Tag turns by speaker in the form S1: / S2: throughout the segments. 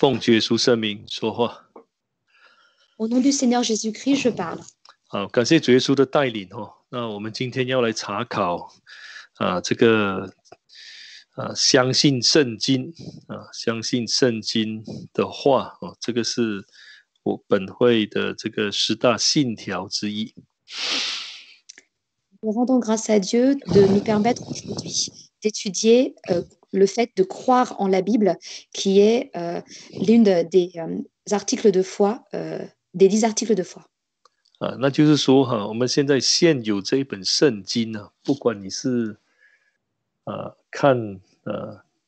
S1: 奉主耶稣圣名说话。
S2: Au nom du Seigneur Jésus-Christ, je parle.
S1: 好，感谢主耶稣的带领哦。那我们今天要来查考这个相信圣经相信圣经的话哦，这个是我本会的这个10大信条之一。
S2: Nous rendons grâce à Dieu de nous permettre aujourd'hui d'étudier le fait de croire en la Bible, qui est l'une des articles de foi, des 10 articles de foi.
S1: 那就是说我们现在现有这一本圣经呢，不管你是看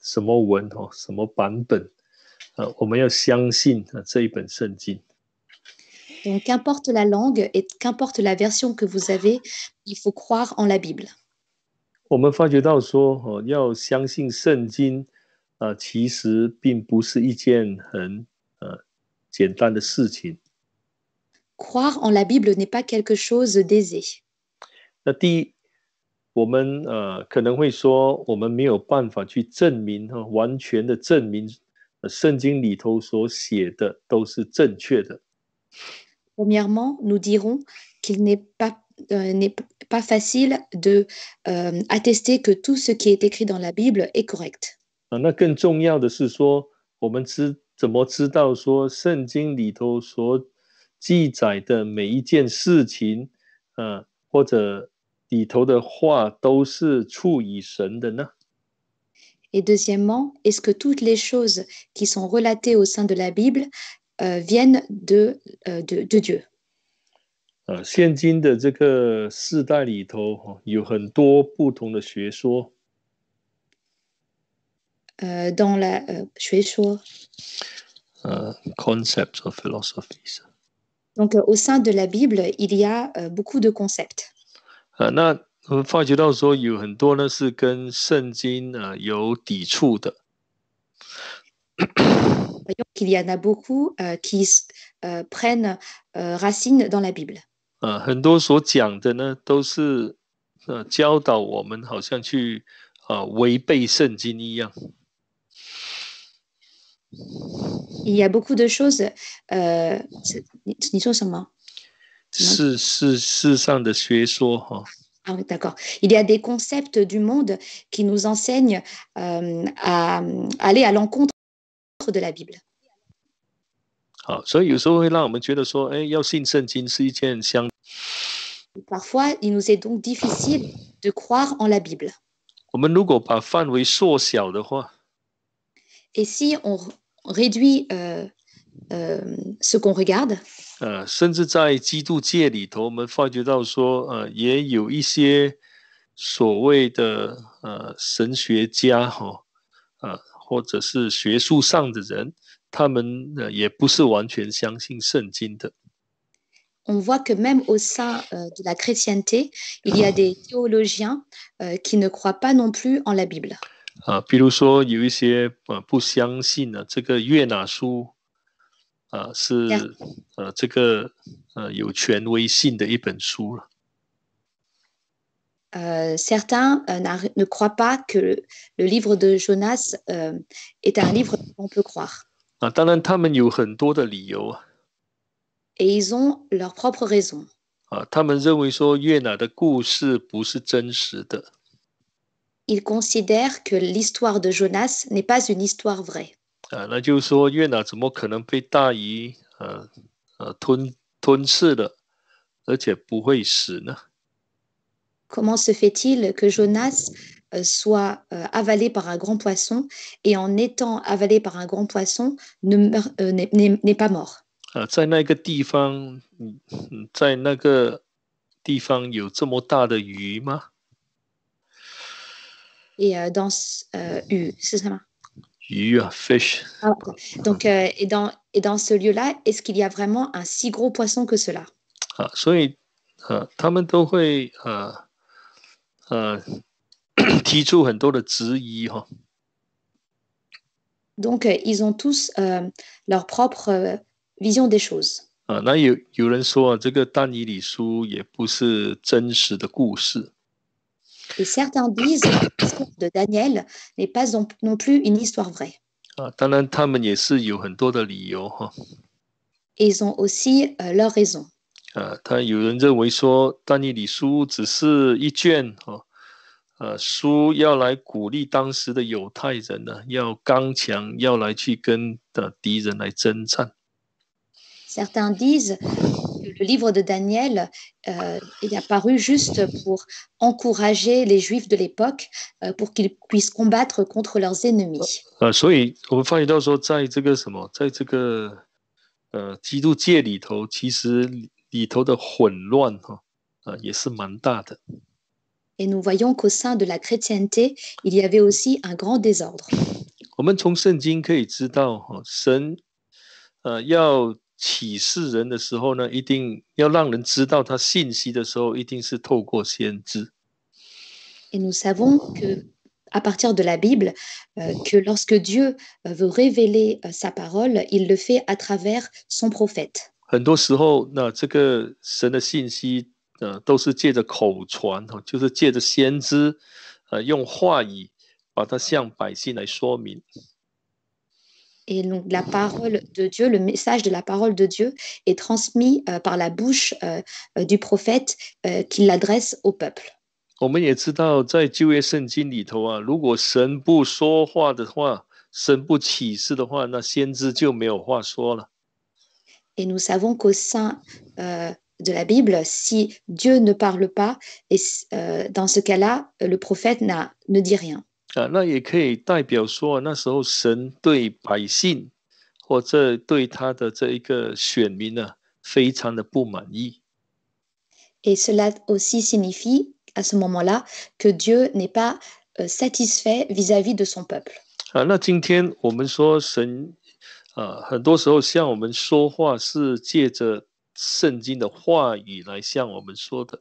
S1: 什么文什么版本我们要相信这一本圣经。
S2: Donc, qu'importe la langue et qu'importe la version que vous avez, il faut croire en la Bible.
S1: 我们发觉到说要相信圣经其实并不是一件很简单的事情。
S2: Croire en la Bible n'est pas quelque chose d'aisé.
S1: 那第一，我们可能会说，我们没有办法去证明完全的证明圣经里头所写的都是正确的。
S2: Premièrement, nous dirons qu'il n'est pas facile de attester que tout ce qui est écrit dans la Bible est correct.
S1: 那更重要的是说，我们怎么知道说圣经里头所记载的每一件事情或者里头的话都是出于神的呢？
S2: Et deuxièmement, est-ce que toutes les choses qui sont relatées au sein de la Bible viennent de Dieu?
S1: 现今的这个世代里头有很多不同的学说。
S2: dans la 学说
S1: concepts or philosophies.
S2: Donc, au sein de la Bible, il y a beaucoup de concepts.
S1: 那我们发觉到说有很多呢是跟圣经有抵触的。
S2: Voyons qu'il y en a beaucoup qui prennent racine dans la Bible.
S1: 很多所讲的呢都是教导我们好像去违背圣经一样。
S2: Il y a beaucoup de choses. 你说什么？
S1: 世上的学说
S2: Ah oui, d'accord. Il y a des concepts du monde qui nous enseignent à aller à l'encontre de la Bible.
S1: 好，所以有时候会让我们觉得说，要信圣经是一件
S2: Parfois, il nous est donc difficile de croire en la Bible.
S1: 我们如果把范围缩小的话
S2: Et si on réduit ce qu'on regarde,
S1: 甚至在基督界里头，我们发觉到说，也有一些所谓的神学家或者是学术上的人，他们也不是完全相信圣经的。
S2: On voit que même au sein de la chrétienté, il y a des théologiens qui ne croient pas non plus en la Bible.
S1: 比如说有一些不相信这个约拿书是这个有权威性的一本书了。
S2: Certains ne croient pas que le livre de Jonas est un livre qu'on peut croire.
S1: 当然他们有很多的理由
S2: Et ils ont leurs propres raisons.
S1: 他们认为说约拿的故事不是真实的。
S2: Ils considèrent que l'histoire de Jonas n'est pas une histoire vraie.
S1: 那就是说约拿怎么可能被大鱼吞噬了，而且不会死呢？
S2: Comment se fait-il que Jonas soit avalé par un grand poisson et en étant avalé par un grand poisson n'est pas mort?
S1: 在那个地方有这么大的鱼吗？
S2: Et dans c'est ça?
S1: 鱼fish.
S2: Donc, et dans ce lieu-là, est-ce qu'il y a vraiment un si gros poisson que cela?
S1: 所以他们都会提出很多的质疑
S2: Donc, ils ont tous leur propre vision des choses.
S1: 那有人说这个但以理书也不是真实的故事。
S2: Et certains disent que l'histoire de Daniel n'est pas non plus une histoire vraie.
S1: 当然他们也是有很多的理由哈。
S2: Et ils ont aussi leurs raisons.
S1: 他有人认为说但以理书只是一卷书要来鼓励当时的犹太人呢，要刚强，要来去跟敌人来征战。
S2: Certains disent que le livre de Daniel est apparu juste pour encourager les Juifs de l'époque pour qu'ils puissent combattre contre leurs ennemis.
S1: 所以我们发觉到说，在这个在这个基督界里头，其实里头的混乱也是蛮大的。
S2: Et nous voyons qu'au sein de la chrétienté, il y avait aussi un grand désordre.
S1: 我们从圣经可以知道，神要启示人的时候呢，一定要让人知道他信息的时候，一定是透过先知。
S2: Et nous savons que à partir de la Bible, que lorsque Dieu veut révéler sa parole, il le fait à travers son prophète.
S1: 很多时候，那这个神的信息都是借着口传，就是借着先知用话语把它向百姓来说明。
S2: Et donc la parole de Dieu, le message de la parole de Dieu est transmis par la bouche du prophète qui l'adresse au peuple.
S1: 我们也知道，在旧约圣经里头如果神不说话的话，神不启示的话，那先知就没有话说了。
S2: Et nous savons qu'au sein de la Bible, si Dieu ne parle pas, et dans ce cas-là, le prophète ne dit rien.
S1: 那也可以代表说，那时候神对百姓或者对他的这一个选民非常的不满意。
S2: Et cela aussi signifie, à ce moment-là, que Dieu n'est pas satisfait vis-à-vis de son peuple.
S1: 那今天我们说神很多时候向我们说话是借着圣经的话语来向我们说的。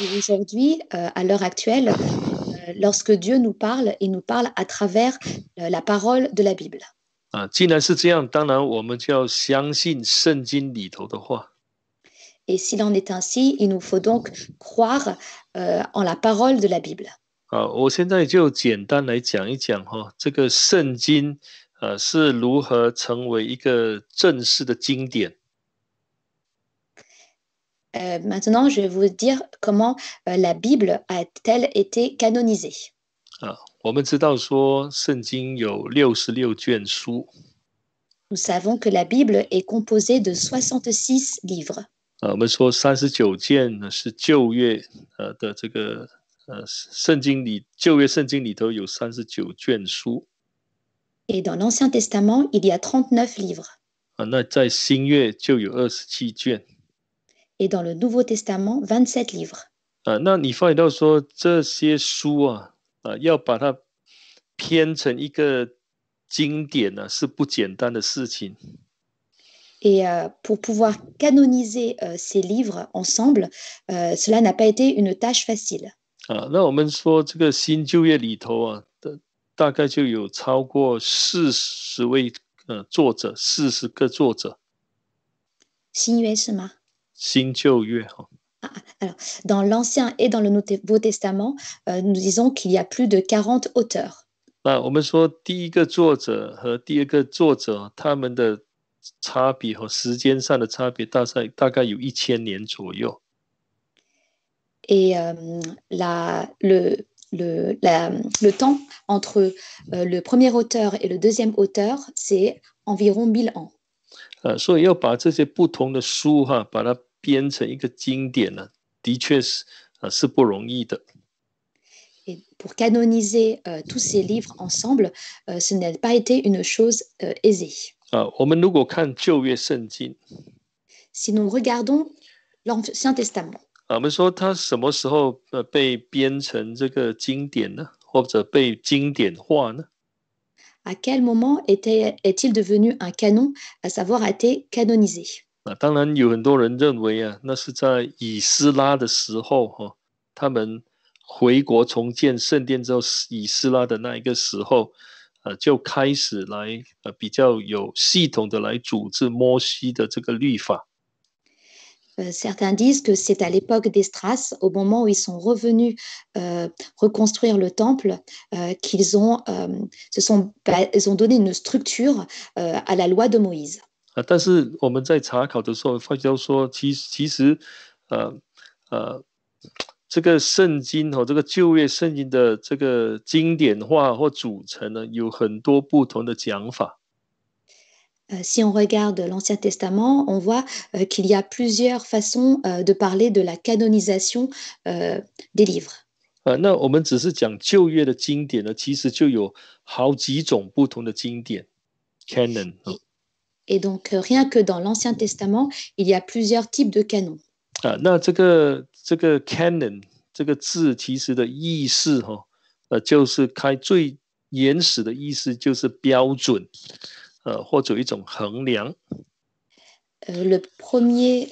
S2: Et aujourd'hui, à l'heure actuelle, lorsque Dieu nous parle, il nous parle à travers la parole de la Bible.
S1: 既然是这样，当然我们就要相信圣经里头的话。
S2: Et s'il en est ainsi, il nous faut donc croire en la parole de la Bible.
S1: 我现在就简单来讲一讲这个圣经是如何成为一个正式的经典。
S2: Maintenant, je vais vous dire comment la Bible a-t-elle été canonisée.
S1: 我们知道说圣经有66卷书。
S2: Nous savons que la Bible est composée de 66 livres.
S1: 我们说39卷呢是旧约的这个圣经里，旧约圣经里头有39卷书。
S2: Et dans l'Ancien Testament, il y a 39 livres.
S1: 那在新约就有27卷。
S2: Et dans le Nouveau Testament, 27 livres.
S1: 那你发现到说这些书要把它编成一个经典是不简单的事情。
S2: Et pour pouvoir canoniser ces livres ensemble, cela n'a pas été une tâche facile.
S1: 那我们说这个新旧约里头大概就有超过40位作者，40个作者。
S2: 新约是吗？
S1: 新旧约
S2: alors, dans l'Ancien et dans le Nouveau Testament, nous disons qu'il y a plus de 40 auteurs.
S1: 那我们说第一个作者和第二个作者他们的差别和时间上的差别大概有1000年左右。
S2: Et le temps entre le premier auteur et le deuxième auteur, c'est environ 1000 ans.
S1: 所以要把这些不同的书把它编成一个经典的确是不容易的。
S2: Et pour canoniser tous ces livres ensemble, ce n'a pas été une chose aisée.
S1: 我们如果看旧约圣经，
S2: Si nous regardons l'Ancien Testament,
S1: 我们说它什么时候被编成这个经典呢？或者被经典化呢？
S2: à quel moment est-il devenu un canon, à savoir a été canonisé?
S1: 当然有很多人认为那是在以斯拉的时候他们回国重建圣殿之后，以斯拉的那一个时候就开始来比较有系统的来组织摩西的这个律法。
S2: Certains disent que c'est à l'époque d'Esdras, au moment où ils sont revenus reconstruire le temple, qu'ils ont, ils ont donné une structure à la loi de Moïse.
S1: 但是我们在查考的时候发觉说，其实呃呃这个圣经这个旧约圣经的这个经典化或组成呢，有很多不同的讲法。
S2: Si on regarde l'Ancien Testament, on voit qu'il y a plusieurs façons de parler de la canonisation des livres.
S1: 那我们只是讲旧约的经典呢，其实就有好几种不同的经典 canon。Et
S2: donc, rien que dans l'Ancien Testament, il y a plusieurs types de canons.
S1: 那这个 canon 这个字其实的意思就是最原始的意思就是标准，或者一种衡量。
S2: La première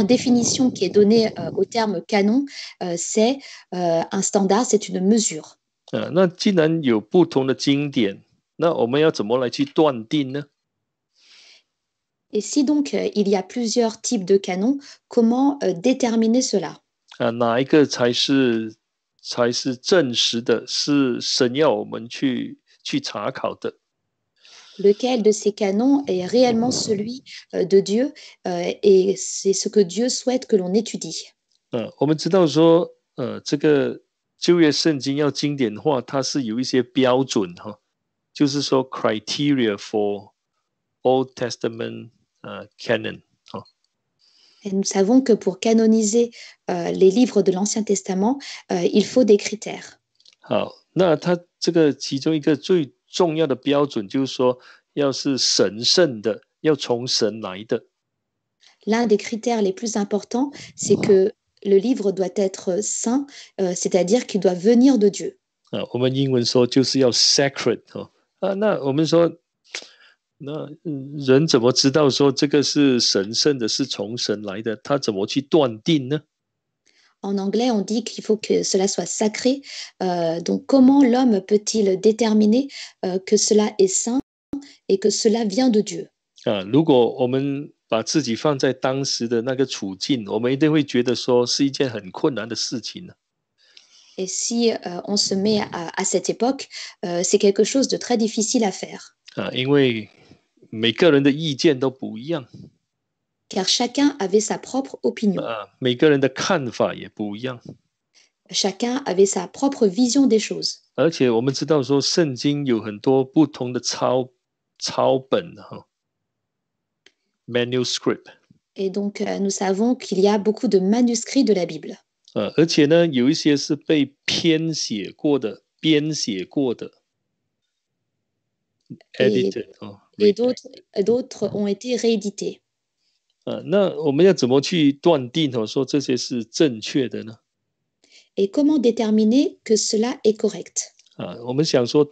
S2: définition qui est donnée au terme canon, c'est un standard, c'est une mesure.
S1: 那既然有不同的经典，那我们要怎么来去断定呢？
S2: Et si donc il y a plusieurs types de canons, comment déterminer cela?
S1: 哪一个才是正实的，是神要我们去查考的？
S2: Lequel de ces canons est réellement celui de Dieu et c'est ce que Dieu souhaite que l'on étudie.
S1: 我们知道说，这个旧约圣经要经典化，它是有一些标准就是说 criteria for Old Testament canon。Et
S2: nous savons que pour canoniser les livres de l'Ancien Testament, il faut des critères.
S1: 好，那它这个其中一个最重要的标准就是说，要是神圣的，要从神来的。
S2: L'un des critères les plus importants, c'est que le livre doit être saint, c'est-à-dire qu'il doit venir de Dieu.
S1: 我们英文说就是要 sacred 那我们说，那人怎么知道说这个是神圣的，是从神来的？他怎么去断定呢？
S2: En anglais, on dit qu'il faut que cela soit sacré. Donc, comment l'homme peut-il déterminer que cela est saint et que cela vient de Dieu?
S1: 如果我们把自己放在当时的那个处境，我们一定会觉得说是一件很困难的事情呢。
S2: Et si on se met à cette époque, c'est quelque chose de très difficile à faire.
S1: 因为每个人的意见都不一样。
S2: Car chacun avait sa propre opinion.
S1: 每个人的看法也不一样。
S2: Chacun avait sa propre vision des choses.
S1: 而且我们知道说，圣经有很多不同的抄本manuscript.
S2: Et donc, nous savons qu'il y a beaucoup de manuscrits de la Bible.
S1: 而且呢，有一些是被编写过的 edited.
S2: Et d'autres ont été réédités.
S1: 那我们要怎么去断定说这些是正确的呢？
S2: Et comment déterminer que cela est correct?
S1: 我们想说，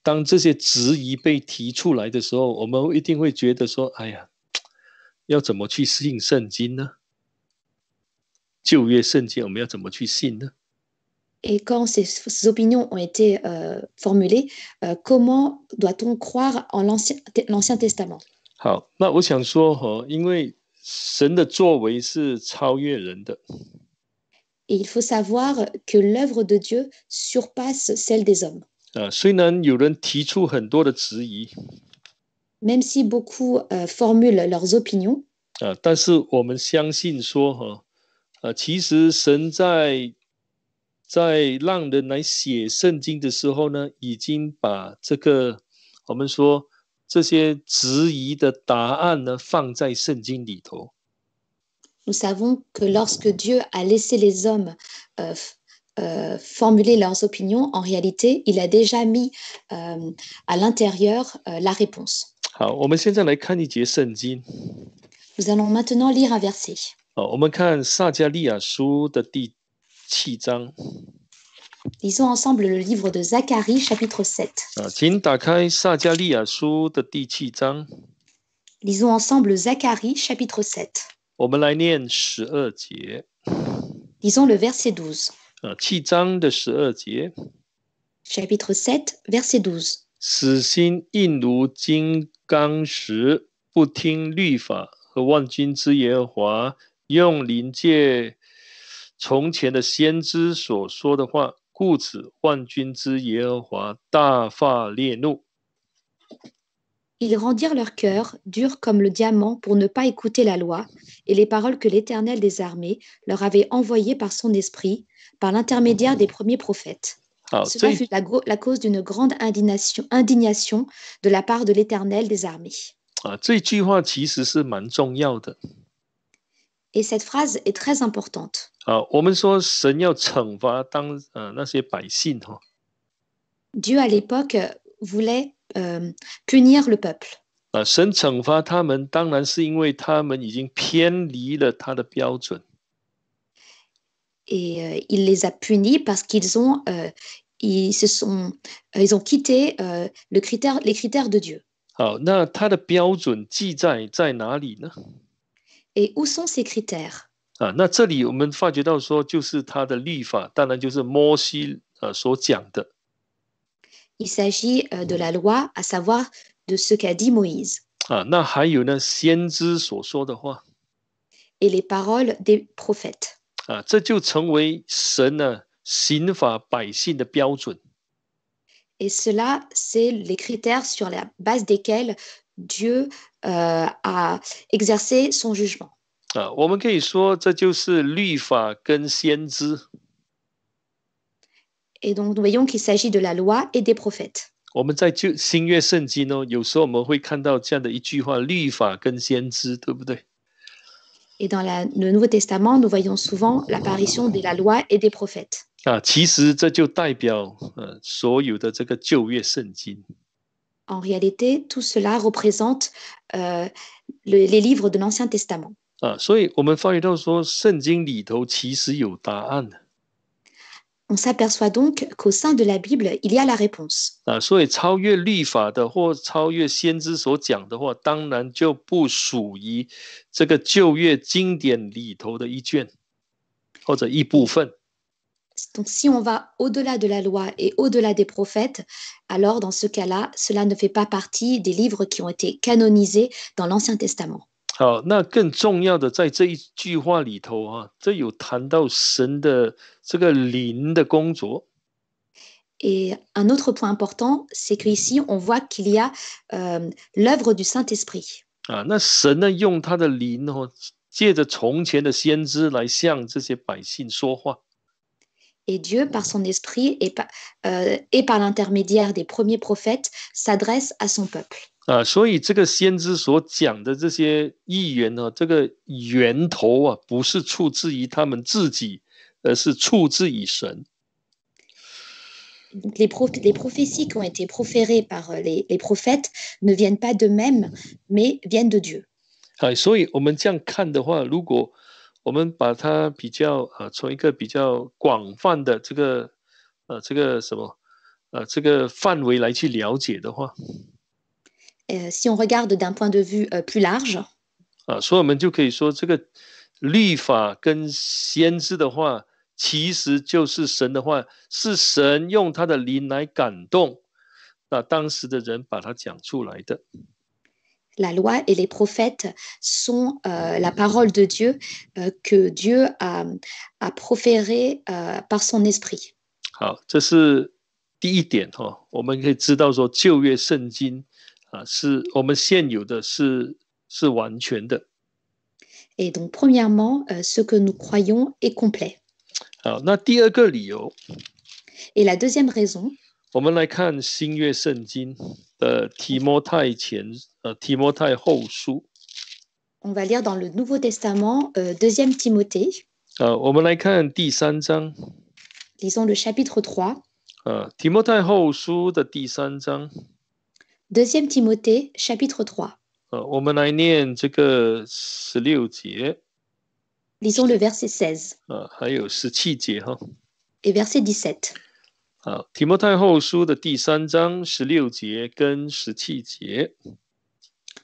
S1: 当这些质疑被提出来的时候，我们一定会觉得说，哎呀，要怎么去信圣经呢？旧约圣经我们要怎么去信呢？
S2: Et quand ces opinions ont été formulées, comment doit-on croire en l'Ancien Testament?
S1: 好，那我想说因为神的作为是超越人的。
S2: Et il faut savoir que l'œuvre de Dieu surpasse celle des hommes.
S1: 虽然有人提出很多的质疑，
S2: Même si beaucoup formulent leurs opinions,
S1: 但是我们相信说其实神在让人来写圣经的时候呢，已经把这个我们说这些质疑的答案呢放在圣经里头。
S2: nous savons que lorsque Dieu a laissé les hommes formuler leurs opinions, en réalité, il a déjà mis à l'intérieur la réponse.
S1: 好，我们现在来看一节圣经。
S2: Nous allons maintenant lire un verset.
S1: 我们看撒迦利亚书的第7章。
S2: Lisons ensemble le livre de Zacharie, chapitre 7.
S1: 请打开撒迦利亚书的第7章。
S2: Lisons ensemble Zacharie, chapitre 7.
S1: 我们来念12节。
S2: Lisons le verset 12.
S1: 7章的12节。
S2: Chapitre 7, verset 12.
S1: 死心硬如金刚石，不听律法和万军之耶和华用灵借从前的先知所说的话，故此万军之耶和华大发烈怒。
S2: Ils rendirent leur cœur dur comme le diamant pour ne pas écouter la loi et les paroles que l'Éternel des armées leur avait envoyées par son esprit, par l'intermédiaire des premiers prophètes.
S1: 好，
S2: Cela fut la cause d'une grande indignation de la part de l'Éternel des armées.
S1: 这句话其实是蛮重要的。
S2: Et cette phrase est très importante.
S1: 我们说神要惩罚那些百姓
S2: Dieu à l'époque voulait punir le peuple.
S1: 神惩罚他们，当然是因为他们已经偏离了他的标准。
S2: Et il les a punis parce qu'ils ont, ils ont quitté les critères de Dieu.
S1: 好，那他的标准记载在哪里呢？
S2: Et où sont ces critères?
S1: 那这里我们发觉到说，就是他的律法，当然就是摩西所讲的。
S2: Il s'agit de la loi, à savoir de ce qu'a dit Moïse.
S1: 那还有呢，先知所说的话。
S2: Et les paroles des prophètes.
S1: 这就成为神呢刑罚百姓的标准。
S2: Et cela, c'est les critères sur la base desquels Dieu a exercé son jugement.
S1: 我们可以说这就是律法跟先知。
S2: Et donc, nous voyons qu'il s'agit de la loi et des prophètes.
S1: 我们在新约圣经有时候我们会看到这样的一句话：律法跟先知，对不对？
S2: Et dans le Nouveau Testament, nous voyons souvent l'apparition de la loi et des prophètes.
S1: 其实这就代表所有的这个旧约圣经。
S2: En réalité, tout cela représente les livres de l'Ancien Testament.
S1: 所以我们发觉到说，圣经里头其实有答案的。
S2: On s'aperçoit donc qu'au sein de la Bible, il y a la réponse.
S1: 所以超越律法的或超越先知所讲的话，当然就不属于这个旧约经典里头的一卷或者一部分。
S2: Donc, si on va au-delà de la loi et au-delà des prophètes, alors dans ce cas-là, cela ne fait pas partie des livres qui ont été canonisés dans l'Ancien Testament.
S1: 好，那更重要的，在这一句话里头这有谈到神的这个灵的工作。
S2: Et un autre point important, c'est qu'ici, on voit qu'il y a l'œuvre du Saint-Esprit.
S1: 那神呢，用他的灵借着从前的先知来向这些百姓说话。
S2: Et Dieu, par son esprit et par l'intermédiaire des premiers prophètes, s'adresse à son peuple.
S1: 所以这个先知所讲的这些预言这个源头不是出自于他们自己，而是出自于神。
S2: Donc, les prophéties qui ont été proférées par les prophètes ne viennent pas d'eux-mêmes, mais viennent de Dieu.
S1: 所以我们这样看的话，如果我们把它比较从一个比较广泛的这个范围来去了解的话，
S2: si on regarde d'un point de vue plus large,
S1: 所以我们就可以说，这个律法跟先知的话，其实就是神的话，是神用他的灵来感动，当时的人把它讲出来的。
S2: La loi et les prophètes sont la parole de Dieu que Dieu a proférée par son esprit.
S1: 好，这是第一点我们可以知道说，旧约圣经是我们现有的是完全的。
S2: Et donc, premièrement, ce que nous croyons est complet.
S1: 好，那第二个理由，
S2: Et la deuxième raison,
S1: 我们来看新约圣经的提摩太后书。
S2: on va lire dans le Nouveau Testament, 2e Timothée.
S1: 我们来看第3章。
S2: Lisons le chapitre 3.
S1: 提摩太后书的第3章。
S2: 2e Timothée, chapitre 3.
S1: 我们来念这个16节。
S2: Lisons le verset 16.
S1: 还有17节
S2: Et verset 17.
S1: 好，提摩太后书的第3章16节跟17节。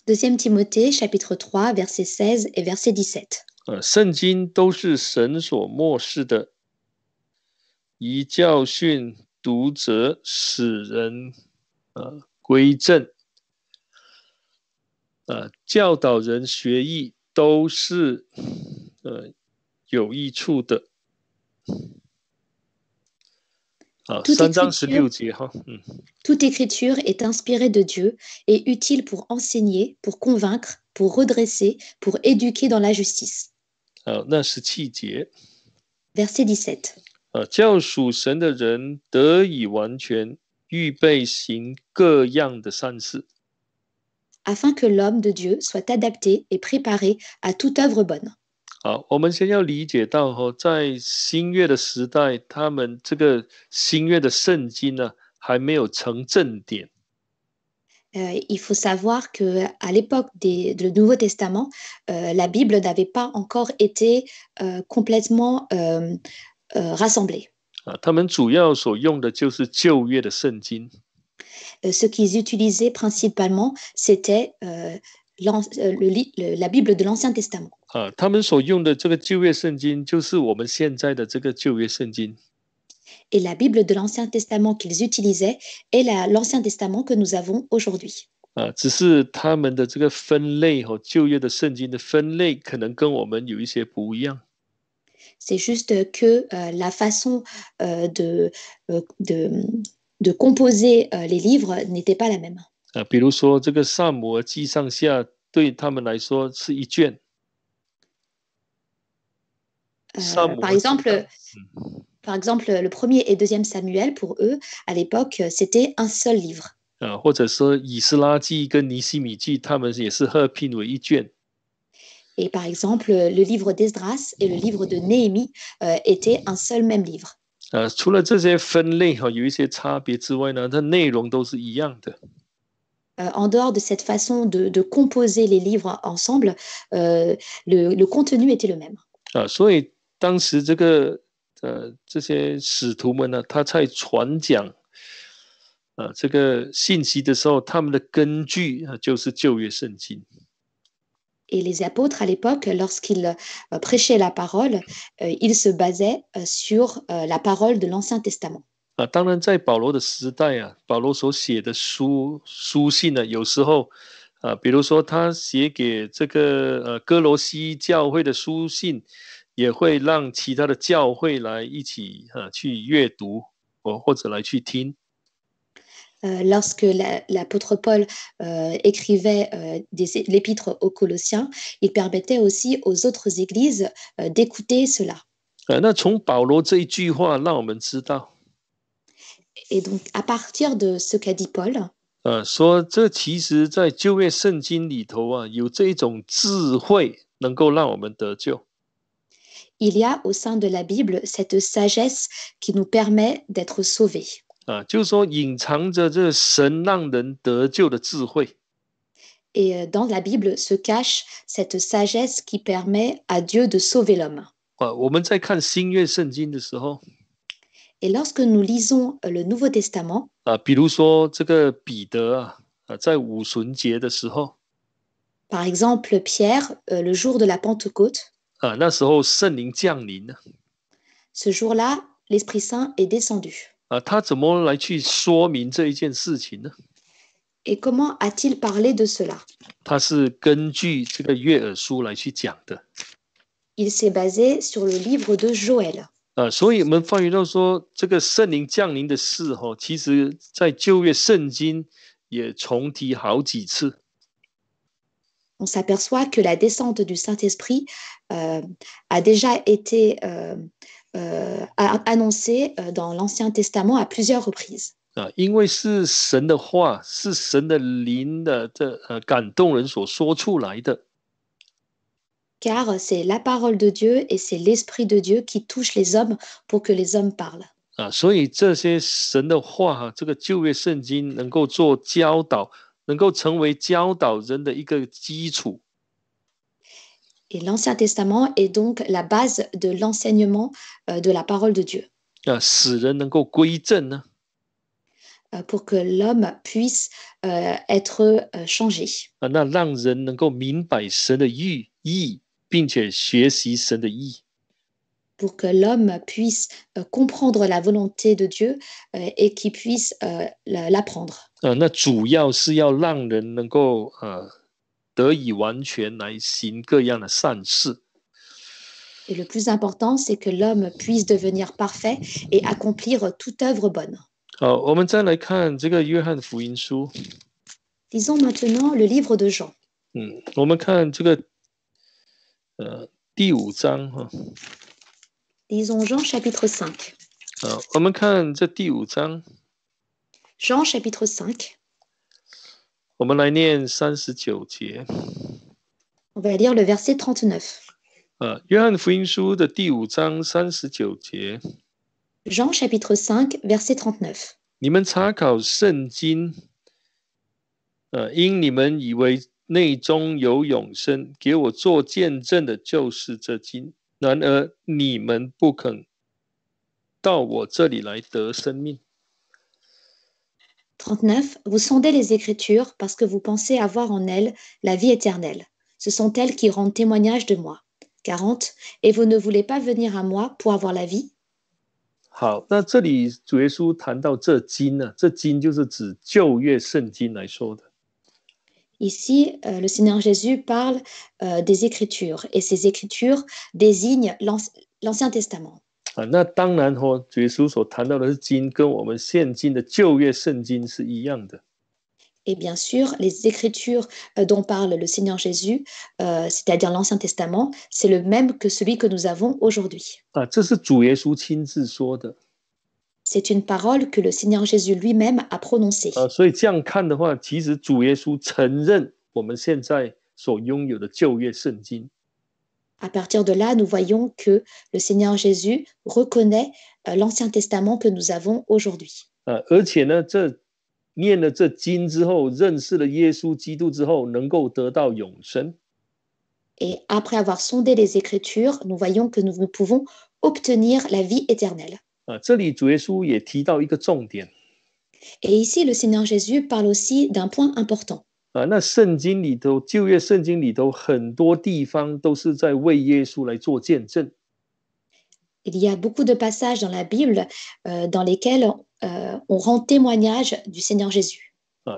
S2: 2e Timothée, chapitre 3, verset 16 et verset 17.
S1: 圣经都是神所默示的，以教训读者，使人归正，教导人学义，都是有益处的。
S2: Toute
S1: 3章
S2: écriture,
S1: 16节哈，toute
S2: écriture est inspirée de Dieu et utile pour enseigner, pour convaincre, pour redresser, pour éduquer dans la justice.
S1: 那17节。
S2: Verset 17.
S1: 叫属神的人得以完全，预备行各样的善事。
S2: Afin que l'homme de Dieu soit adapté et préparé à toute œuvre bonne.
S1: 好，我们先要理解到在新约的时代，他们这个新约的圣经呢，还没有成正典。
S2: Il faut savoir qu'à l'époque du Nouveau Testament, la Bible n'avait pas encore été complètement rassemblée.
S1: 他们主要所用的就是旧约的圣经。
S2: Ce qu'ils utilisaient principalement, c'était la Bible de l'Ancien Testament.
S1: 他们所用的这个旧约圣经，就是我们现在的这个旧约圣经。
S2: Et la Bible de l'Ancien Testament qu'ils utilisaient est l'Ancien Testament que nous avons aujourd'hui.
S1: 只是他们的这个分类旧约的圣经的分类可能跟我们有一些不一样。
S2: C'est juste que la façon de composer les livres n'était pas la même.
S1: 比如说这个撒母耳记上下对他们来说是一卷。
S2: Par exemple, le premier et deuxième Samuel, pour eux, à l'époque, c'était un seul livre.
S1: 或者说以斯拉记跟尼希米记，他们也是合拼为一卷。
S2: Et par exemple, le livre d'Esdras et le livre de Néhémie étaient un seul même livre.
S1: 除了这些分类有一些差别之外呢，它内容都是一样的。
S2: En dehors de cette façon de composer les livres ensemble, le contenu était le même.
S1: 所以当时这些使徒们呢，他在传讲这个信息的时候，他们的根据就是旧约圣经。
S2: Et les apôtres, à l'époque, lorsqu'ils prêchaient la parole, ils se basaient sur la parole de l'Ancien Testament.
S1: 当然，在保罗的时代保罗所写的书信呢，有时候比如说他写给这个哥罗西教会的书信，也会让其他的教会来一起去阅读或者来去听。
S2: Lorsque l'apôtre Paul écrivait l'épître aux Colossiens, il permettait aussi aux autres églises d'écouter cela.
S1: 那从保罗这一句话，让我们知道。
S2: Et donc, à partir de ce qu'a dit Paul,
S1: 说这其实在旧约圣经里头有这一种智慧，能够让我们得救。
S2: Il y a au sein de la Bible cette sagesse qui nous permet d'être sauvés.
S1: 就是说隐藏着这神让人得救的智慧。
S2: Et dans la Bible se cache cette sagesse qui permet à Dieu de sauver l'homme.
S1: 我们在看新约圣经的时候，
S2: Et lorsque nous lisons le Nouveau Testament,
S1: 比如说这个彼得在五旬节的时候，
S2: par exemple Pierre, le jour de la Pentecôte,
S1: 那时候圣灵降临了。
S2: ce jour-là, l'Esprit Saint est descendu.
S1: 他怎么来去说明这一件事情呢？
S2: Et comment a-t-il parlé de cela?
S1: 他是根据这个约珥书来去讲的。
S2: Il s'est basé sur le livre de Joël.
S1: 所以我们发觉到说，这个圣灵降临的事其实在旧约圣经也重提好几次。
S2: On s'aperçoit que la descente du Saint-Esprit a déjà été annoncée dans l'Ancien Testament à plusieurs reprises.
S1: 因为是神的话，是神的灵的感动人所说出来的。
S2: Car c'est la parole de Dieu et c'est l'Esprit de Dieu qui touche les hommes pour que les hommes parlent.
S1: 所以这些神的话这个旧约圣经能够做教导，能够成为教导人的一个基础。
S2: Et l'Ancien Testament est donc la base de l'enseignement de la parole de Dieu.
S1: 使人能够归正呢，
S2: pour que l'homme puisse être changé.
S1: 那让人能够明白神的意，并且学习神的意。
S2: Pour que l'homme puisse comprendre la volonté de Dieu et qu'il puisse l'apprendre.
S1: 那主要是要让人能够得以完全来行各样的善事。
S2: Et le plus important, c'est que l'homme puisse devenir parfait et accomplir toute œuvre bonne.
S1: 好，我们再来看这个约翰福音书。
S2: Lisons maintenant le livre de Jean.
S1: 我们看这个第5章哈。
S2: Lisons Jean chapitre 5.
S1: 我们看这第5章。
S2: Jean chapitre 5.
S1: 我们来念39节。
S2: On va lire le verset 39.
S1: 约翰福音书的第5章39节。
S2: Jean chapitre 5, verset 39.
S1: 你们查考圣经，因你们以为内中有永生，给我做见证的就是这经。然而你们不肯到我这里来得生命。
S2: 39. Vous sondez les Écritures parce que vous pensez avoir en elles la vie éternelle. Ce sont elles qui rendent témoignage de moi. 40. Et vous ne voulez pas venir à moi pour avoir la vie?
S1: 好，那这里主耶稣谈到这经呢，这经就是指旧约圣经来说的。
S2: Ici, le Seigneur Jésus parle des Écritures, et ces Écritures désignent l'Ancien Testament.
S1: 那当然主耶稣所谈到的是经，跟我们现今的旧约圣经是一样的。
S2: Et bien sûr, les Écritures dont parle le Seigneur Jésus, c'est-à-dire l'Ancien Testament, c'est le même que celui que nous avons aujourd'hui.
S1: 这是主耶稣亲自说的。
S2: C'est une parole que le Seigneur Jésus lui-même a prononcée.
S1: 所以这样看的话，其实主耶稣承认我们现在所拥有的旧约圣经。
S2: À partir de là, nous voyons que le Seigneur Jésus reconnaît l'Ancien Testament que nous avons aujourd'hui.
S1: 而且呢，念了这经之后，认识了耶稣基督之后，能够得到永生。
S2: Et après avoir sondé les Écritures, nous voyons que nous pouvons obtenir la vie éternelle.
S1: 这里主耶稣也提到一个重点。
S2: Et ici, le Seigneur Jésus parle aussi d'un point important.
S1: 那圣经里头，旧约圣经里头很多地方都是在为耶稣来做见证。
S2: Il y a beaucoup de passages dans la Bible dans lesquels on rend témoignage du Seigneur Jésus.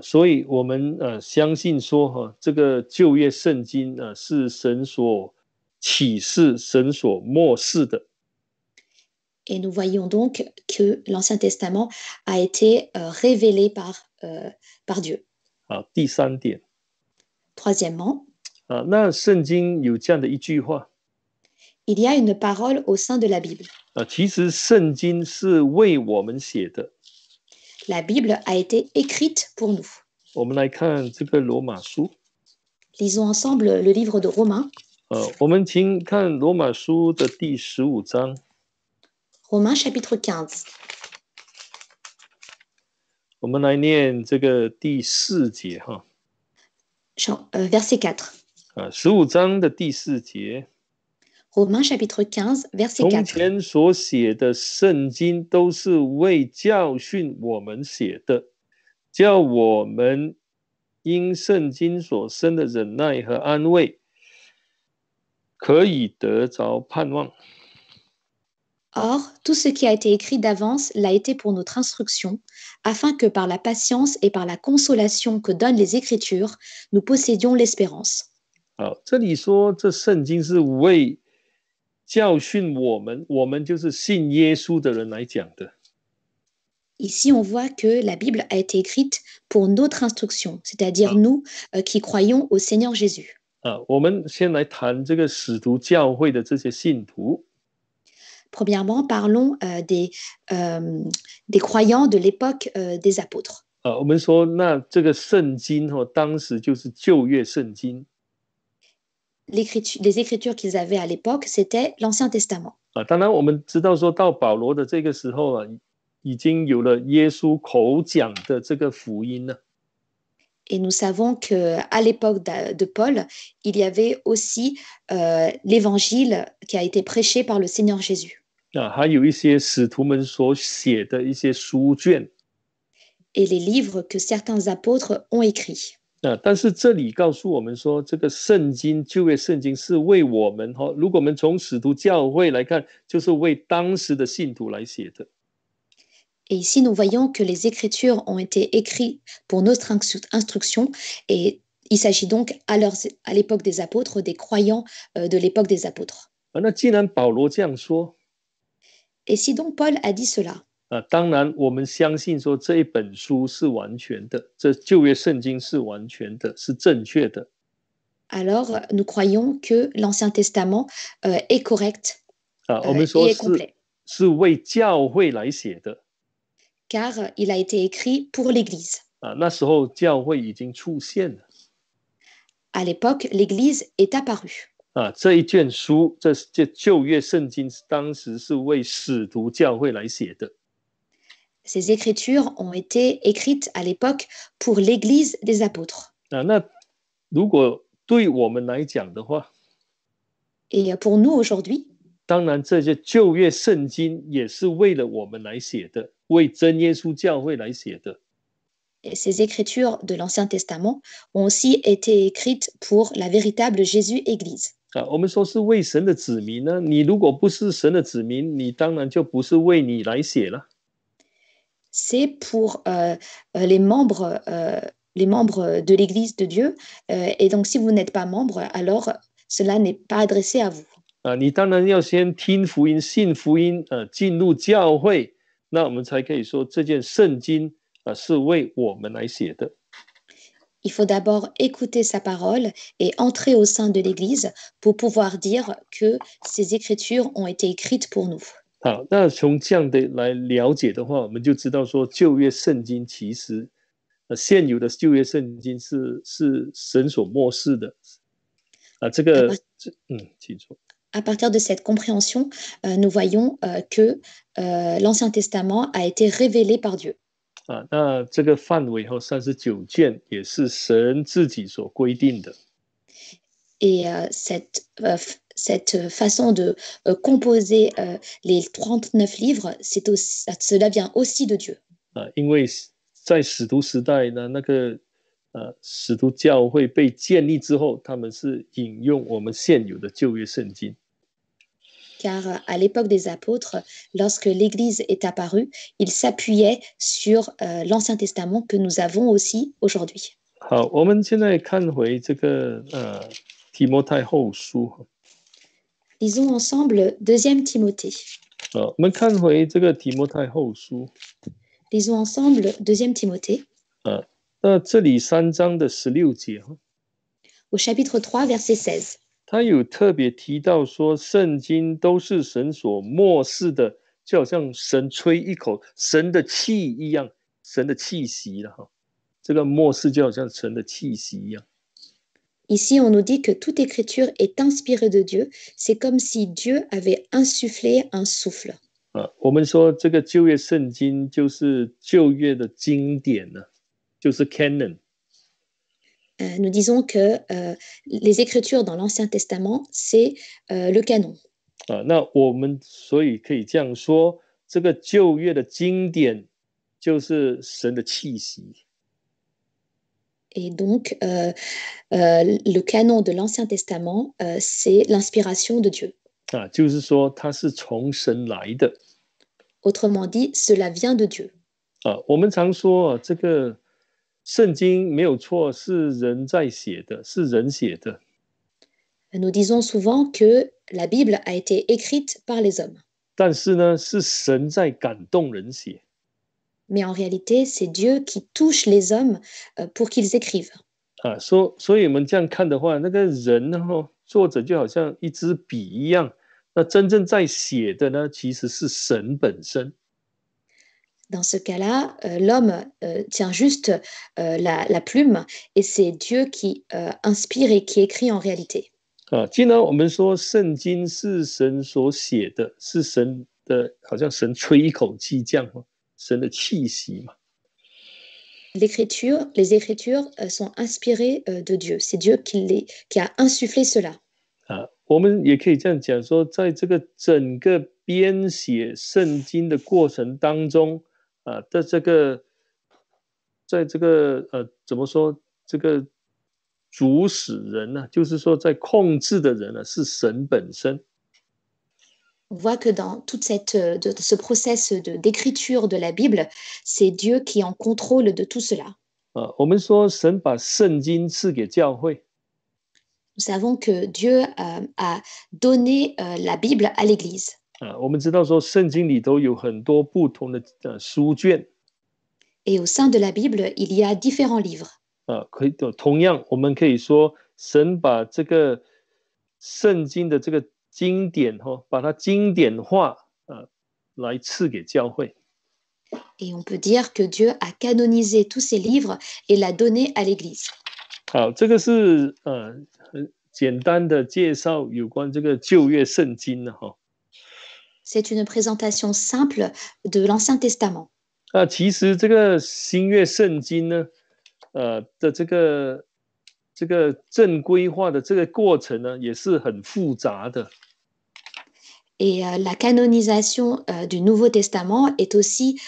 S1: 所以我们相信说这个旧约圣经是神所启示、神所默示的。
S2: Et nous voyons donc que l'Ancien Testament a été révélé par Dieu.
S1: 第3点。
S2: Troisièmement,
S1: 那圣经有这样的一句话。
S2: il y a une parole au sein de la Bible.
S1: 其实圣经是为我们写的。
S2: La Bible a été écrite pour nous.
S1: 我们来看这个罗马书。
S2: Lisons ensemble le livre de Romains.
S1: 我们请看罗马书的第15章。
S2: Romains chapitre 15.
S1: 我们来念这个第4节哈。
S2: Verset 4.
S1: 15章的第4节。
S2: Romains chapitre 15, verset 4.
S1: 从前所写的圣经都是为教训我们写的，叫我们因圣经所生的忍耐和安慰，可以得着盼望。
S2: Or, tout ce qui a été écrit d'avance l'a été pour notre instruction, afin que par la patience et par la consolation que donnent les Écritures, nous possédions l'espérance.
S1: 好，这里说这圣经是为教训我们，我们就是信耶稣的人来讲的。
S2: Ici, on voit que la Bible a été écrite pour notre instruction, c'est-à-dire nous qui croyons au Seigneur Jésus.
S1: 我们先来谈这个使徒教会的这些信徒。
S2: Premièrement, parlons des croyants de l'époque des apôtres.
S1: 我们说，那这个圣经当时就是旧约圣经。
S2: Les écritures qu'ils avaient à l'époque, c'était l'Ancien Testament.
S1: 当然我们知道说到保罗的这个时候已经有了耶稣口讲的这个福音了。
S2: Et nous savons qu'à l'époque de Paul, il y avait aussi l'évangile qui a été prêché par le Seigneur Jésus.
S1: 还有一些使徒们所写的一些书卷。
S2: Et les livres que certains apôtres ont écrits.
S1: 但是这里告诉我们说，这个圣经旧约圣经是为我们如果我们从使徒教会来看，就是为当时的信徒来写的。
S2: Et ici, nous voyons que les Écritures ont été écrites pour notre instruction et Il s'agit donc à l'époque des apôtres, des croyants de l'époque des apôtres.
S1: 那既然保罗这样说
S2: Et si donc Paul a dit cela,
S1: 当然我们相信说这一本书是完全的，这旧约圣经是完全的，是正确的。
S2: alors nous croyons que l'Ancien Testament est correct
S1: 我们
S2: et
S1: 说
S2: est complet,
S1: 是为教会来写的
S2: car il a été écrit pour l'Église.
S1: 那时候教会已经出现了
S2: À l'époque, l'Église est apparue.
S1: 这一卷书，这旧约圣经当时是为使徒教会来写的
S2: Ces écritures ont été écrites à l'époque pour l'Église des apôtres.
S1: 那如果对我们来讲的话，
S2: Et pour nous aujourd'hui,
S1: 当然这些旧约圣经也是为了我们来写的，为真耶稣教会来写的
S2: et ces écritures de l'Ancien Testament ont aussi été écrites pour la véritable Jésus-Église.
S1: 我们说是为神的子民呢，你如果不是神的子民，你当然就不是为你来写了。
S2: C'est pour les membres de l'Église de Dieu. Et donc, si vous n'êtes pas membre, alors cela n'est pas adressé à vous.
S1: 你当然要先听福音、信福音，进入教会，那我们才可以说这件圣经是为我们来写的。
S2: Il faut d'abord écouter sa parole et entrer au sein de l'Église pour pouvoir dire que ces écritures ont été écrites pour nous.
S1: 好，那从这样的来了解的话，我们就知道说旧约圣经其实现有的旧约圣经是神所默示的这个请说。
S2: À partir de cette compréhension, nous voyons que l'Ancien Testament a été révélé par Dieu.
S1: 那这个范围39卷也是神自己所规定的。
S2: Et cette façon de composer les 39 livres, cela vient aussi de Dieu.
S1: 因为在使徒时代呢，那个使徒教会被建立之后，他们是引用我们现有的旧约圣经。
S2: Car à l'époque des apôtres, lorsque l'Église est apparue, ils s'appuyaient sur l'Ancien Testament que nous avons aussi aujourd'hui.
S1: 好，我们现在看回这个提摩太后书。
S2: Lisons ensemble 2 Timothée.
S1: 我们看回这个提摩太后书。
S2: Lisons ensemble 2 Timothée.
S1: 那这里3章的16节
S2: Au chapitre 3, verset 16.
S1: 他有特别提到说，圣经都是神所默示的，就好像神吹一口神的气一样，神的气息了哈。这个默示就好像神的气息一样。
S2: Ici, on nous dit que toute écriture est inspirée de Dieu. C'est comme si Dieu avait insufflé un souffle.
S1: 我们说这个旧约圣经就是旧约的经典呢，就是 canon。
S2: Nous disons que les écritures dans l'Ancien Testament, c'est le canon.
S1: 那我们所以可以这样说，这个旧约的经典就是神的气息。
S2: Et donc, le canon de l'Ancien Testament, c'est l'inspiration de Dieu.
S1: 就是说它是从神来的。
S2: Autrement dit, cela vient de Dieu.
S1: 我们常说这个圣经没有错，是人在写的，是人写的。
S2: Nous disons souvent que la Bible a été écrite par les hommes.
S1: 但是呢，是神在感动人写。
S2: Mais en réalité, c'est Dieu qui touche les hommes pour qu'ils écrivent.
S1: 所以我们这样看的话，那个人呢，作者就好像一支笔一样，那真正在写的呢，其实是神本身。
S2: Dans ce cas-là, l'homme tient juste la plume et c'est Dieu qui inspire et qui écrit en réalité.
S1: 既然我们说圣经是神所写的，是神的，好像神吹一口气这样，神的气息嘛。
S2: Les écritures sont inspirées de Dieu. C'est Dieu qui a insufflé cela.
S1: 我们也可以这样讲说，在这个整个编写圣经的过程当中，在这个怎么说，这个主使人呢，就是说在控制的人呢，是神本身。
S2: On voit que dans toute ce process d'écriture de la Bible, c'est Dieu qui est en contrôle de tout cela.
S1: 我们说神把圣经赐给教会，
S2: Nous savons que Dieu a donné la Bible à l'Église.
S1: 我们知道说圣经里头有很多不同的书卷，
S2: Et au sein de la Bible, il y a différents livres.
S1: 可以同样我们可以说神把这个圣经的这个经典把它经典化，来赐给教会。
S2: Et on peut dire que Dieu a canonisé tous ces livres et l'a donné à l'Église.
S1: 好，这个是很简单的介绍有关这个旧约圣经的哈。
S2: C'est une présentation simple de l'Ancien Testament.
S1: 其实这个新约圣经呢，的这个正规化的这个过程呢，也是很复杂的。
S2: Et la canonisation du Nouveau Testament est aussi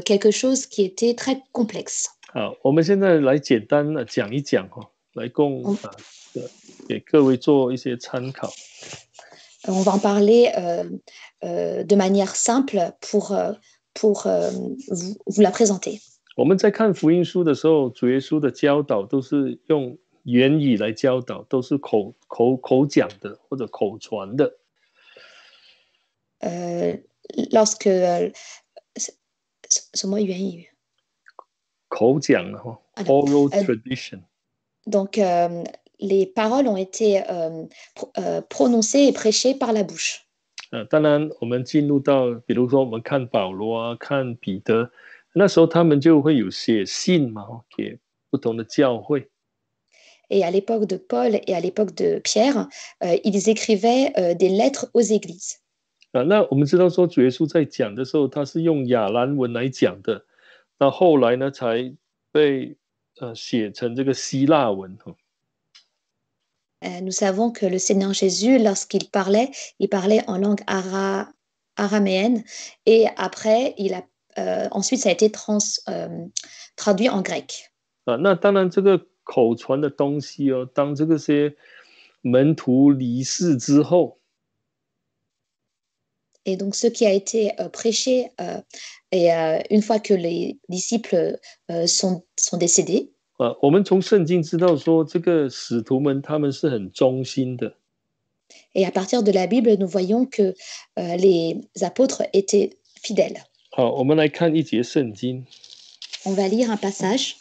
S2: quelque chose qui était très complexe.
S1: 好，我们现在来简单的讲一讲哈，来供给各位做一些参考。
S2: On va en parler de manière simple pour vous la présenter.
S1: 我们在看福音书的时候，主耶稣的教導都是用言語來教導，都是口講的或者口傳的。
S2: Lorsque 什麼言語？
S1: 口講的哈 ，oral tradition。Donc
S2: les paroles ont été prononcées et prêchées par la bouche.
S1: 当然，我们进入到，比如说我们看保羅啊，看彼得，那時候他們就會有寫信嘛，給不同的教會。
S2: Et à l'époque de Paul et à l'époque de Pierre, ils écrivaient des lettres aux églises.
S1: 那我们知道說主耶穌在講的時候，他是用亞蘭文來講的，那後來呢才被寫成這個希臘文。
S2: Nous savons que le Seigneur Jésus, lorsqu'il parlait, il parlait en langue araméenne et après, ensuite, ça a été traduit en grec.
S1: 那当然，这个口传的东西当这些门徒离世之后，
S2: Et donc, ce qui a été prêché, et une fois que les disciples sont décédés,
S1: 我们从圣经知道说，这个使徒们他们是很忠心的。
S2: Et à partir de la Bible, nous voyons que les apôtres étaient fidèles.
S1: 好，我们来看一节圣经。
S2: On va lire un passage.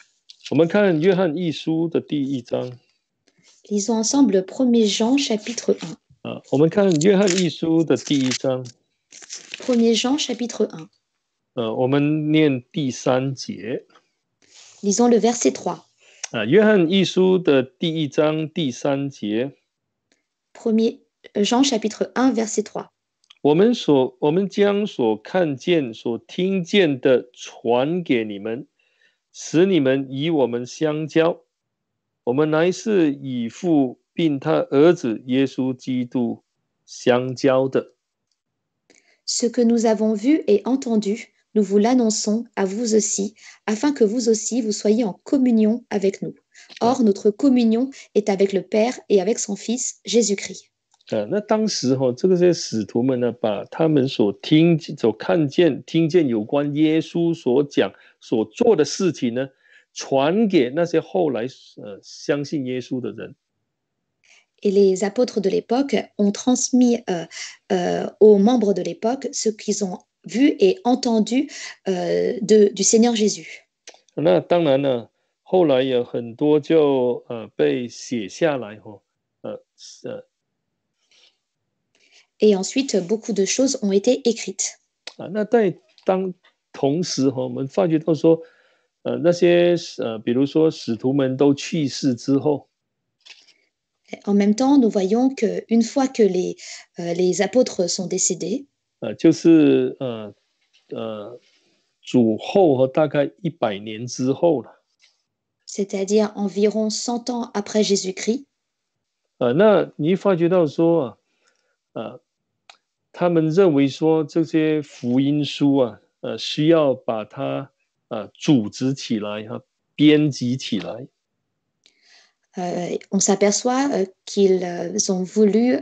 S1: 我们看约翰一书的第1章。
S2: Lisons ensemble 1 Jean chapitre 1.
S1: 我们看约翰一书的第1章。
S2: 1 Jean chapitre 1.
S1: 我们念第3节。
S2: Lisons le verset 3.
S1: 约翰一书的第1章第3节。
S2: 1 Jean chapitre 1 verset 3.
S1: 我们将所看见、所听见的传给你们，使你们与我们相交。我们乃是以父并他儿子耶稣基督相交的。
S2: Ce que nous avons vu et entendu, nous vous l'annonçons à vous aussi, afin que vous aussi vous soyez en communion avec nous. Or, notre communion est avec le Père et avec son Fils, Jésus-Christ.
S1: 那当时这些使徒们呢，把他们所看见、听见有关耶稣所讲、所做的事情呢，传给那些后来相信耶稣的人。
S2: Et les apôtres de l'époque ont transmis aux membres de l'époque ce qu'ils ont vu et entendu du Seigneur Jésus.
S1: 那当然呢，后来有很多就被写下来
S2: Et ensuite, beaucoup de choses ont été écrites.
S1: 那在同时我们发觉到说，那些比如说使徒们都去世之后。
S2: En même temps, nous voyons qu'une fois que les apôtres sont décédés,
S1: 就是主后大概100年之后了。
S2: c'est-à-dire environ 100 ans après Jésus-Christ,
S1: 那你发觉到说他们认为说这些福音书需要把它组织起来编辑起来。
S2: on s'aperçoit qu'ils ont voulu,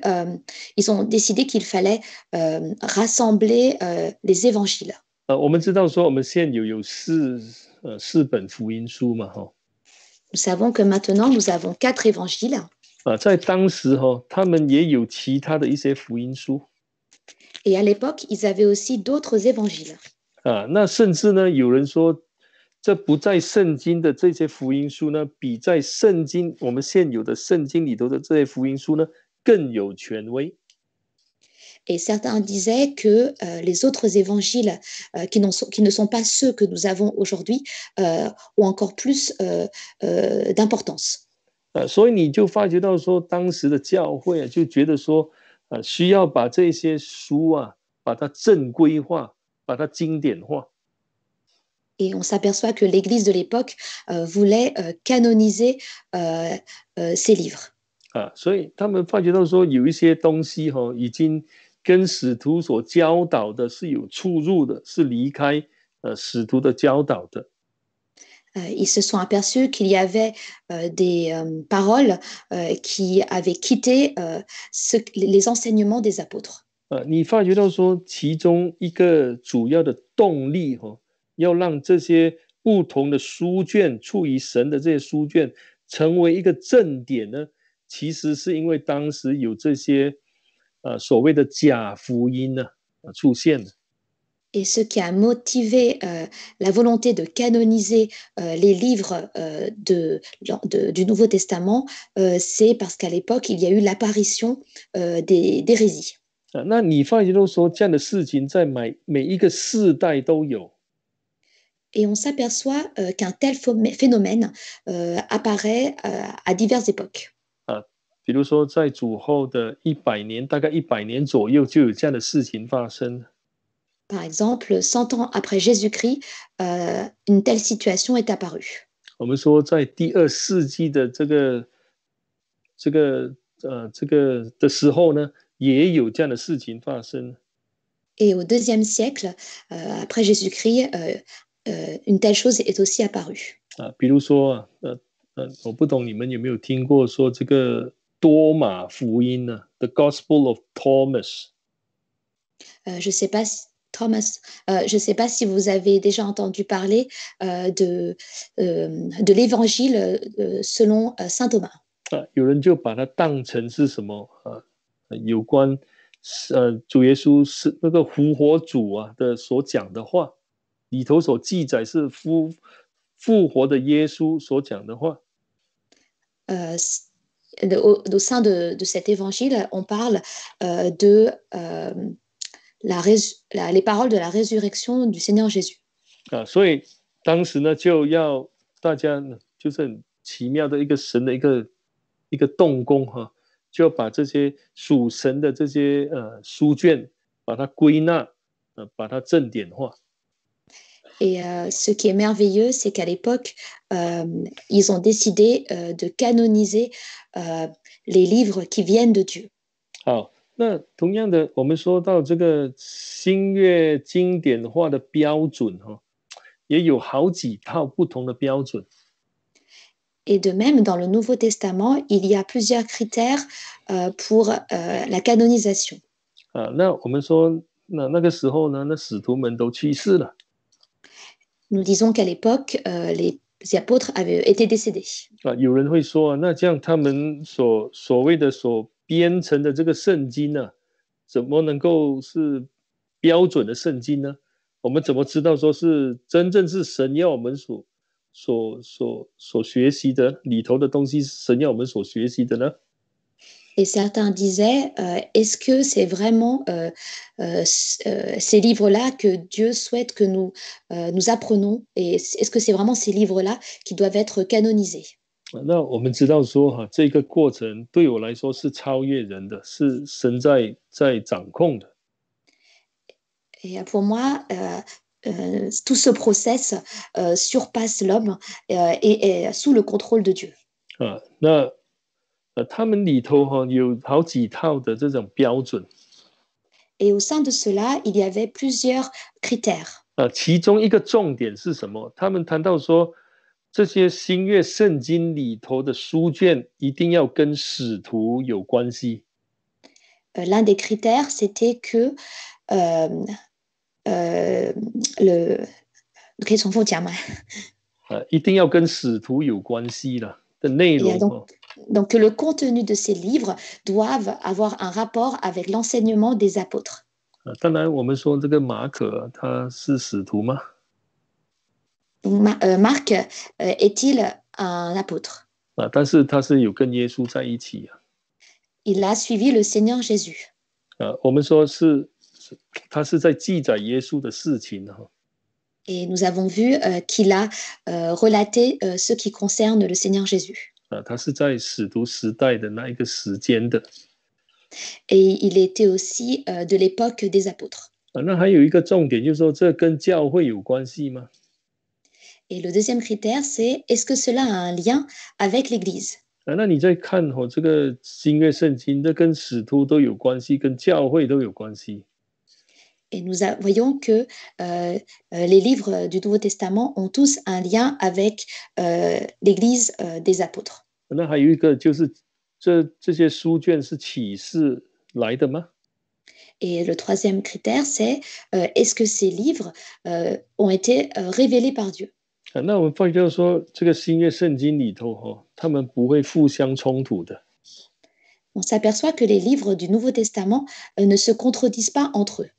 S2: ils ont décidé qu'il fallait rassembler les évangiles.
S1: 我们知道说我们现有4本福音书嘛
S2: nous savons que maintenant nous avons 4 évangiles.
S1: 在当时他们也有其他的一些福音书
S2: Et à l'époque, ils avaient aussi d'autres évangiles.
S1: 那甚至呢，有人说，这不在圣经的这些福音书呢，比在圣经我们现有的圣经里头的这些福音书呢更有权威。
S2: Et certains disaient que les autres évangiles qui ne sont pas ceux que nous avons aujourd'hui ont encore plus d'importance.
S1: 所以你就发觉到说，当时的教会就觉得说，需要把这些书把它正规化，把它经典化。
S2: Et on s'aperçoit que l'Église de l'époque voulait canoniser ces livres.
S1: 所以他们发觉到说，有一些东西已经跟使徒所教导的是有出入的，是离开使徒的教导的。
S2: Ils se sont aperçus qu'il y avait des paroles qui avaient quitté les enseignements des apôtres.
S1: 你发觉到说，其中一个主要的动力要让这些不同的书卷出于神的这些书卷成为一个正典呢，其实是因为当时有这些所谓的假福音呢出现了。
S2: Et ce qui a motivé la volonté de canoniser les livres du Nouveau Testament, c'est parce qu'à l'époque, il y a eu l'apparition d'hérésies.
S1: 那你发觉到说，这样的事情在每一个世代都有。
S2: Et on s'aperçoit qu'un tel phénomène apparaît à diverses époques.
S1: 比如说在主后的100年，大概100年左右，就有这样的事情发生。
S2: Par exemple, 100 ans après Jésus-Christ, une telle situation est apparue.
S1: 我们说，在第2世纪的这个的时候呢，也有这样的事情发生。
S2: Et au 2e siècle, après Jésus-Christ, une telle chose est aussi apparue.
S1: 比如说我不懂你们有没有听过说这个多马福音呢 ？The Gospel of Thomas。Je
S2: sais pas si Thomas, je ne sais pas si vous avez déjà entendu parler de l'évangile selon saint Thomas.
S1: 有人就把它当成是什么有关主耶稣是那个复活主的所讲的话，里头所记载是复活的耶稣所讲的话。
S2: Au sein de cet évangile, on parle les paroles de la résurrection du Seigneur Jésus.
S1: 所以当时呢，就要大家就是很奇妙的一个神的一个动工就要把这些属神的这些书卷，把它归纳，把它正典化。
S2: Et ce qui est merveilleux, c'est qu'à l'époque, ils ont décidé de canoniser les livres qui viennent de Dieu.
S1: 好，那同样的，我们说到这个新约经典化的标准也有好几套不同的标准。
S2: Et de même, dans le Nouveau Testament, il y a plusieurs critères pour la canonisation.
S1: 那我们说，那个时候呢，那使徒们都去世了。
S2: Nous disons qu'à l'époque, les apôtres avaient été décédés.
S1: 有人会说，那这样他们所谓的所编成的这个圣经呢，怎么能够是标准的圣经呢？我们怎么知道说是真正是神要我们所学习的里头的东西，神要我们所学习的呢？
S2: Et certains disaient, est-ce que c'est vraiment ces livres-là que Dieu souhaite que nous apprenons? Et est-ce que c'est vraiment ces livres-là qui doivent être canonisés?
S1: 那我们知道说这个过程对我来说是超越人的，是神在掌控的。
S2: Et pour moi, tout ce process surpasse l'homme et est sous le contrôle de Dieu.
S1: 那他们里头有好几套的这种标准。
S2: Et au sein de cela, il y avait plusieurs critères.
S1: 其中一个重点是什么？他们谈到说，这些新约圣经里头的书卷一定要跟使徒有关系。
S2: L'un des critères, c'était que le可以重复讲吗？
S1: 一定要跟使徒有关系了的内
S2: Et
S1: 容哦。
S2: donc que le contenu de ces livres doivent avoir un rapport avec l'enseignement des apôtres.
S1: 当然我们说这个马可他是使徒吗？
S2: Donc, Marc est-il un apôtre?
S1: 但是他是有跟耶稣在一起啊。
S2: Il a suivi le Seigneur Jésus.
S1: 我们说他是在记载耶稣的事情哈。
S2: Et nous avons vu qu'il a relaté ce qui concerne le Seigneur Jésus.
S1: 他是在使徒时代的那一个时间的。
S2: Et il était aussi de l'époque des apôtres.
S1: 那还有一个重点就是说，这跟教会有关系吗？
S2: Et le deuxième critère, c'est est-ce que cela a un lien avec l'Église?
S1: 那你再看这个新约圣经，这跟使徒都有关系，跟教会都有关系。
S2: Et nous voyons que les livres du Nouveau Testament ont tous un lien avec l'Église des apôtres.
S1: 那还有一个就是这些书卷是启示来的吗？
S2: Et le troisième critère, c'est est-ce que ces livres ont été révélés par Dieu?
S1: 那我们发觉说，这个新约圣经里头他们不会互相冲突的。
S2: On s'aperçoit que les livres du Nouveau Testament ne se contredisent pas entre eux.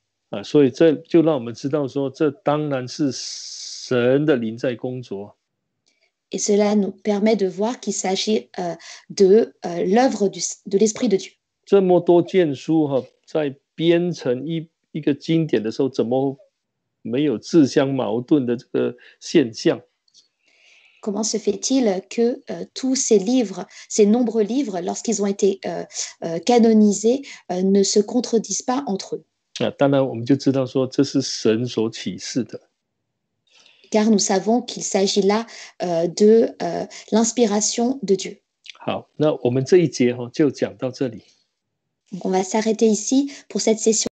S1: 所以这就让我们知道说，这当然是神的灵在工作。
S2: Et cela nous permet de voir qu'il s'agit de l'œuvre de l'Esprit de Dieu.
S1: 这么多卷书在编成一个经典的时候，怎么没有自相矛盾的这个现象？
S2: Comment se fait-il que tous ces livres, ces nombreux livres, lorsqu'ils ont été canonisés, ne se contredisent pas entre eux?
S1: 当然我们就知道说，这是神所启示的。
S2: Car nous savons qu'il s'agit là de l'inspiration de Dieu.
S1: 好，那我们这一节就讲到这里。
S2: Donc on va s'arrêter ici pour cette session.